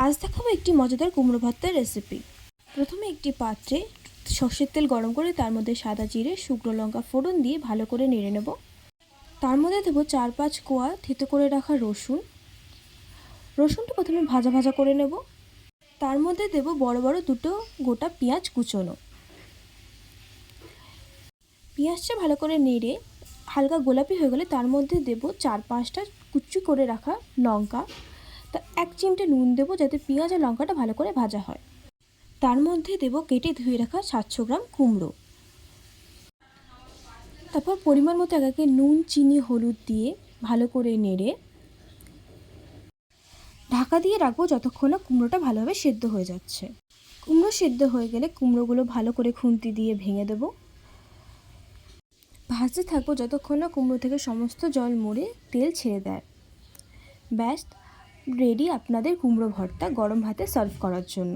আজ দেখাবো একটি মজাদার কুমড়ো ভর্তার রেসিপি। প্রথমে একটি পাত্রে সর্ষের তেল গরম করে তার মধ্যে সাদা জিরে, শুকনো লঙ্কা ফোড়ন দিয়ে ভালো করে নেড়ে নেব। তার মধ্যে দেবো 4-5 কোয়া থেতো করে রাখা রসুনটা প্রথমে ভাজা ভাজা করে নেব। তার মধ্যে দেব বড় বড় দুটো গোটা পেঁয়াজ কুচোনো। পেঁয়াজটা ভালো করে নেড়ে হালকা গোলাপি হয়ে গেলে তার মধ্যে দেব 4-5টা কুচি করে রাখা লঙ্কা। তা 1 চিমটে নুন দেবো যাতে পেঁয়াজ আর লঙ্কাটা ভালো করে ভাজা হয়। তার মধ্যে দেব কেটে ধুয়ে রাখা 700 গ্রাম কুমড়ো। তারপর পরিমাণ মতো একে নুন, চিনি, হলুদ দিয়ে ভালো করে নেড়ে ঢাকা দিয়ে রাখবো যতক্ষণ না কুমড়োটা ভালোভাবে সেদ্ধ হয়ে যাচ্ছে। কুমড়ো সেদ্ধ হয়ে গেলে কুমড়োগুলো ভালো করে খুন্তি দিয়ে ভেঙে দেবো। ভাজতে থাকবো যতক্ষণ না কুমড়ো থেকে সমস্ত জল মরে তেল ছেড়ে দেয়। ব্যাস রেডি আপনাদের কুমড়ো ভর্তা গরম ভাতে সার্ভ করার জন্য।